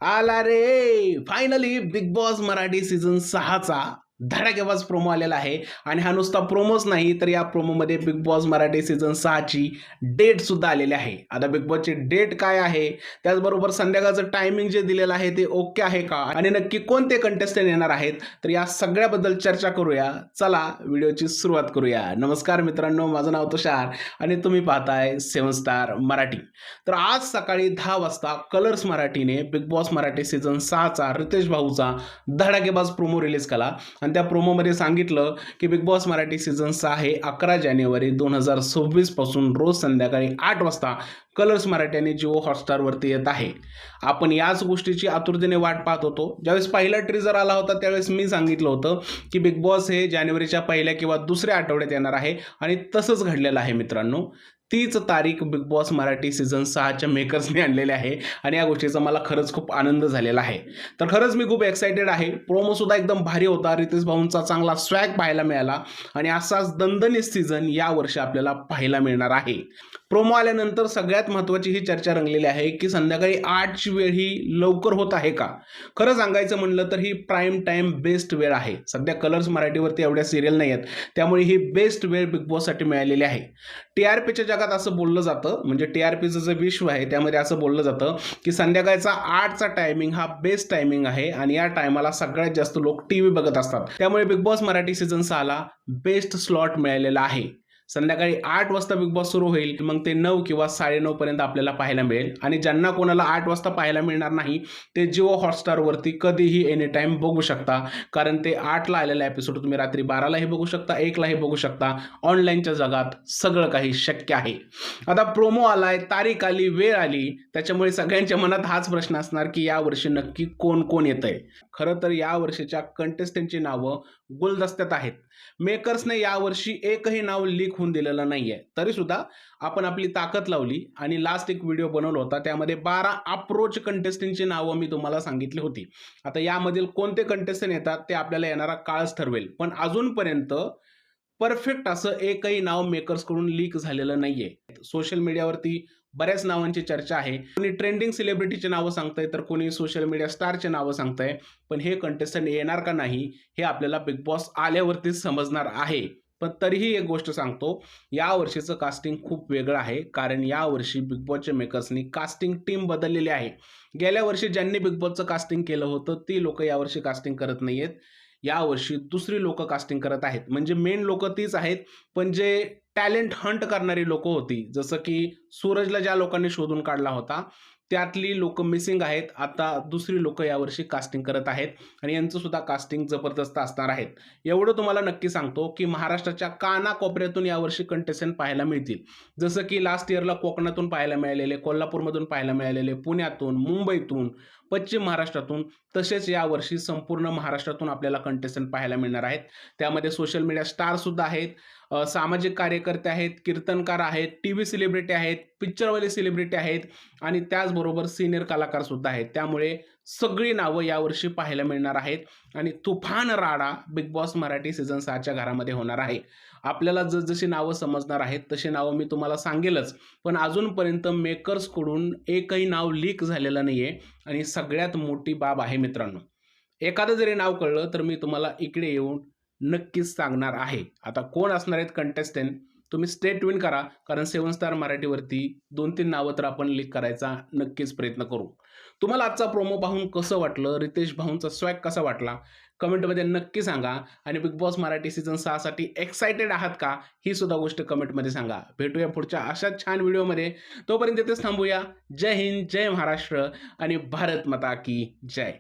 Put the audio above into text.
आला रे finally Bigg Boss Marathi season 6चा धडाकेबाज प्रोमो आलेला आहे आणि हा नुसता प्रोमोच नाही तर या प्रोमोमध्ये बिग बॉस मराठी सीझन 6ची डेट सुद्धा आलेली आहे. आता बिग बॉसची डेट काय आहे, त्याचबरोबर संध्याकाळचं टायमिंग जे दिलेलं आहे ते ओके आहे का आणि नक्की कोणते कंटेस्टंट येणार आहेत, तर या सगळ्याबद्दल चर्चा करूया. चला व्हिडिओची सुरुवात करूया. नमस्कार मित्रांनो, माझं नाव तुषार आणि तुम्ही पाहताय 7 स्टार मराठी. तर आज सकाळी 10 वाजता कलर्स मराठीने बिग बॉस मराठी सीझन 6चा रितेश भाऊचा धडाकेबाज प्रोमो रिलीज केला आणि त्या प्रोमोमध्ये सांगितलं की बिग बॉस मराठी सीझन 6 हे 11 जानेवारी 2026 पासून रोज संध्याकाळी 8 वाजता कलर्स मराठी आणि जिओ हॉटस्टारवरती येत आहे. आपण याच गोष्टीची आतुरतेने वाट पाहत होतो. ज्यावेळेस पहिला ट्रिजर आला होता त्यावेळेस मी सांगितलं होतं की बिग बॉस हे जानेवारीच्या पहिल्या किंवा दुसऱ्या आठवड्यात येणार आहे आणि तसंच घडलेलं आहे मित्रांनो. तीच तारीख बिग बॉस मराठी सीझन 6च्या मेकर्सने आणलेली आहे आणि या गोष्टीचा मला खरंच खूप आनंद झालेला आहे. तर खरंच मी खूप एक्साइटेड आहे. प्रोमो सुद्धा एकदम भारी होता. रितेश भाऊंचा चांगला स्वॅग पाहायला मिळाला आणि असाच दणदणीत सीझन यावर्षी आपल्याला पाहायला मिळणार आहे. प्रोमो आल्यानंतर सगळ्यात महत्त्वाची ही चर्चा रंगलेली आहे की संध्याकाळी 8ची वेळ ही लवकर होत आहे का? खरं सांगायचं म्हणलं तर ही प्राईम टाईम बेस्ट वेळ आहे. सध्या कलर्स मराठीवरती एवढ्या सिरियल नाही आहेत, त्यामुळे ही बेस्ट वेळ बिग बॉससाठी मिळालेली आहे. टीआरपीच्या जगात असं बोललं जातं, म्हणजे टीआरपीचं जे विश्व आहे त्यामध्ये असं बोललं जातं की संध्याकाळचा 8चा टायमिंग हा बेस्ट टायमिंग आहे आणि या टायमाला सगळ्यात जास्त लोक टीव्ही बघत असतात. त्यामुळे बिग बॉस मराठी सीझन 6ला बेस्ट स्लॉट मिळालेला आहे. संध्याकाळी 8 वाजता बिग बॉस सुरू होईल, मग ते 9 किंवा 9:30 पर्यंत आपल्याला पाहायला मिळेल आणि ज्यांना कोणाला 8 वाजता पाहायला मिळणार नाही ते जिओ हॉटस्टारवरती कधीही एनी टाइम बघू शकता, कारण ते 8ला आलेला एपिसोड तुम्ही रात्री 12लाही बघू शकता, 1लाही बघू शकता. ऑनलाईनच्या जगात सगळं काही शक्य आहे. आता प्रोमो आलाय, तारीख आली, वेळ आली, त्याच्यामुळे सगळ्यांच्या मनात हाच प्रश्न असणार की यावर्षी नक्की कोण कोण येतंय. खरं तर या वर्षीच्या कंटेस्टंटची नावं गुलदस्त्यात आहेत. मेकर्सने यावर्षी एकही नाव लीक होऊन दिलेलं नाहीये. तरी सुद्धा आपण आपली ताकद लावली आणि लास्ट एक व्हिडिओ बनवला होता, त्यामध्ये 12 अप्रोच कंटेस्टंटची नावं मी तुम्हाला सांगितली होती. आता यामधील कोणते कंटेस्टंट येतात ते आपल्याला येणारा काळच ठरवेल, पण अजूनपर्यंत परफेक्ट असं एकही नाव मेकर्सकडून लीक झालेलं नाहीये. सोशल मीडियावरती बऱ्याच नावांची चर्चा आहे. कोणी ट्रेंडिंग सेलिब्रिटीची नावं सांगतंय तर कोणी सोशल मीडिया स्टारचे नावं सांगतंय, पण हे कंटेस्टंट येणार का नाही हे आपल्याला बिग बॉस आल्यावरतीच समजणार आहे. पण तरीही एक गोष्ट सांगतो, या वर्षीचं कास्टिंग खूप वेगळं आहे, कारण यावर्षी बिग बॉसच्या मेकर्सनी कास्टिंग टीम बदललेली आहे. गेल्या वर्षी ज्यांनी बिग बॉसचं कास्टिंग केलं होतं ती लोक यावर्षी कास्टिंग करत नाहीयेत. यावर्षी दुसरी लोक कास्टिंग करत आहेत. म्हणजे मेन लोक तीच आहेत, पण जे टॅलेंट हंट करणारी लोक होती, जसं की सूरजला ज्या लोकांनी शोधून काढला होता त्यातली लोक मिसिंग आहेत. आता दुसरी लोक यावर्षी कास्टिंग करत आहेत आणि यांचं सुद्धा कास्टिंग जबरदस्त असणार आहेत. एवढं तुम्हाला नक्की सांगतो की महाराष्ट्राच्या कानाकोपऱ्यातून यावर्षी कंटेस्टंट पाहायला मिळतील. जसं की लास्ट इयरला कोकणातून पाहायला मिळालेले, कोल्हापूरमधून पाहायला मिळालेले, पुण्यातून, मुंबईतून, पश्चिम महाराष्ट्रातून, तसेच यावर्षी संपूर्ण महाराष्ट्रातून आपल्याला कंटेस्टंट पाहायला मिळणार आहेत. त्यामध्ये सोशल मीडिया स्टार सुद्धा आहेत, सामाजिक कार्यकर्ते आहेत, कीर्तनकार आहेत, टीव्ही सेलिब्रिटी आहेत, पिक्चरवाले सेलिब्रिटी आहेत आणि त्याचबरोबर सिनियर कलाकार सुद्धा आहेत. त्यामुळे सगळी नावं यावर्षी पाहायला मिळणार आहेत आणि तुफान राडा बिग बॉस मराठी सीझन 6च्या घरामध्ये होणार आहे. आपल्याला जशी नावं समजणार आहेत तशी नावं मी तुम्हाला सांगेलच, पण अजूनपर्यंत मेकर्सकडून एकही नाव लीक झालेलं नाहीये आणि सगळ्यात मोठी बाब आहे मित्रांनो, एखादं जरी नाव कळलं तर मी तुम्हाला इकडे येऊन नक्कीच सांगणार आहे. आता कोण असणार आहेत कंटेस्टंट, तुम्ही स्टे ट्यून करा, कारण 7 स्टार मराठीवरती 2-3 नावं तर आपण लीक करायचा नक्कीच प्रयत्न करू. तुम्हाला आजचा प्रोमो पाहून कसं वाटलं, रितेश भाऊंचा स्वॅग कसा वाटला, कमेंटमध्ये नक्की सांगा आणि बिग बॉस मराठी सीझन 6 साठी एक्साइटेड आहात का, ही सुद्धा गोष्ट कमेंटमध्ये सांगा. भेटूया पुढच्या अशाच छान व्हिडिओमध्ये. तोपर्यंत इथेच थांबूया. जय हिंद, जय महाराष्ट्र आणि भारत माता की जय.